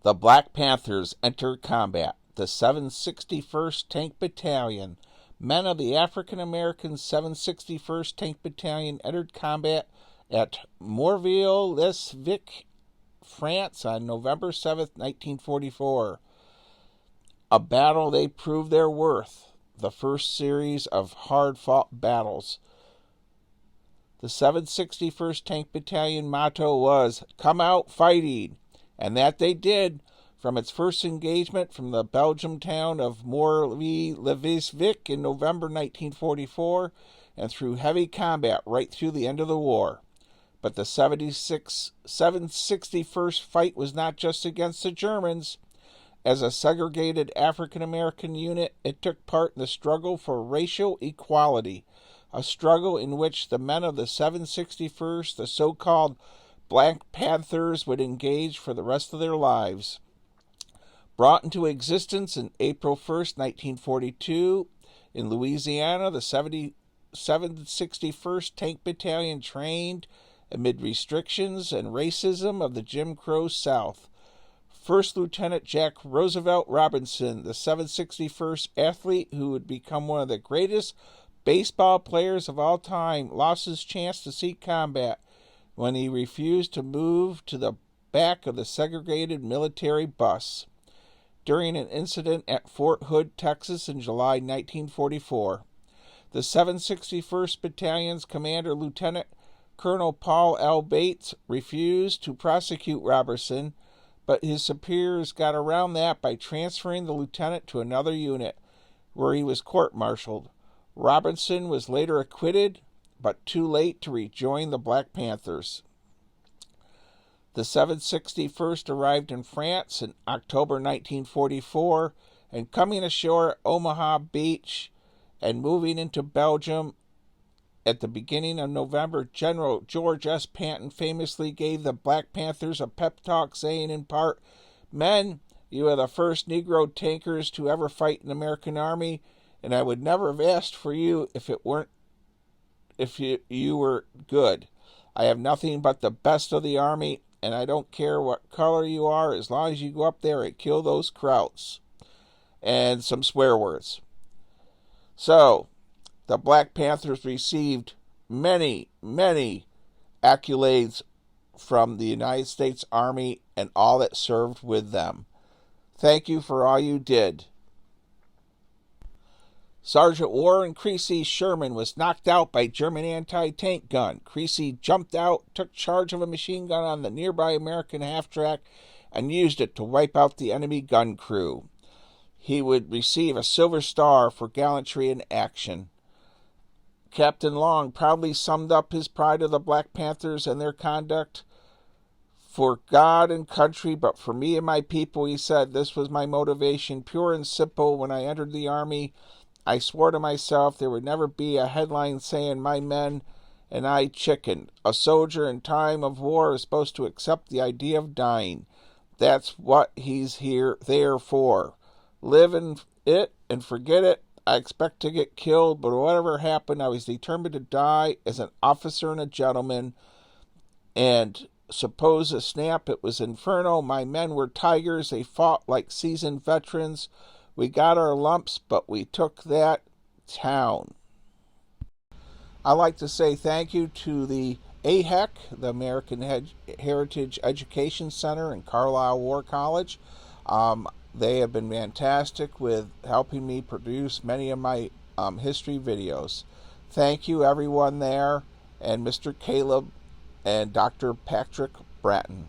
The Black Panthers entered combat. The 761st Tank Battalion. Men of the African-American 761st Tank Battalion entered combat at Morville-les-Vicq, France on November 7, 1944. A battle they proved their worth, the first series of hard-fought battles. The 761st Tank Battalion motto was, "Come out fighting," and that they did. From its first engagement from the Belgian town of Morville-les-Vicq in November 1944, and through heavy combat right through the end of the war. But the 761st fight was not just against the Germans. As a segregated African-American unit, it took part in the struggle for racial equality, a struggle in which the men of the 761st, the so-called Black Panthers, would engage for the rest of their lives. Brought into existence in April 1st, 1942, in Louisiana, the 761st Tank Battalion trained amid restrictions and racism of the Jim Crow South. First Lieutenant Jack Roosevelt Robinson, the 761st athlete who would become one of the greatest baseball players of all time, lost his chance to see combat when he refused to move to the back of the segregated military bus during an incident at Fort Hood, Texas in July 1944. The 761st Battalion's commander, Lieutenant Colonel Paul L. Bates, refused to prosecute Robertson, but his superiors got around that by transferring the lieutenant to another unit, where he was court-martialed. Robinson was later acquitted, but too late to rejoin the Black Panthers. The 761st arrived in France in October 1944, and coming ashore at Omaha Beach and moving into Belgium at the beginning of November, General George S. Patton famously gave the Black Panthers a pep talk, saying in part, "Men, you are the first Negro tankers to ever fight in the American Army, and I would never have asked for you if you were good. I have nothing but the best of the Army, and I don't care what color you are as long as you go up there and kill those Krauts." And some swear words. So, the Black Panthers received many, many accolades from the United States Army and all that served with them. Thank you for all you did. Sergeant Warren Creasy Sherman was knocked out by German anti-tank gun. Creasy jumped out, took charge of a machine gun on the nearby American half-track, and used it to wipe out the enemy gun crew. He would receive a Silver Star for gallantry in action. Captain Long proudly summed up his pride of the Black Panthers and their conduct. "For God and country, but for me and my people," he said, "this was my motivation, pure and simple. When I entered the Army, I swore to myself there would never be a headline saying my men and I chickened. A soldier in time of war is supposed to accept the idea of dying. That's what he's there for. Live in it and forget it. I expect to get killed, but whatever happened, I was determined to die as an officer and a gentleman. And suppose a snap, it was inferno. My men were tigers. They fought like seasoned veterans. We got our lumps, but we took that town." I'd like to say thank you to the AHEC, the American Heritage Education Center in Carlisle War College. They have been fantastic with helping me produce many of my history videos. Thank you, everyone there, and Mr. Caleb and Dr. Patrick Bratton.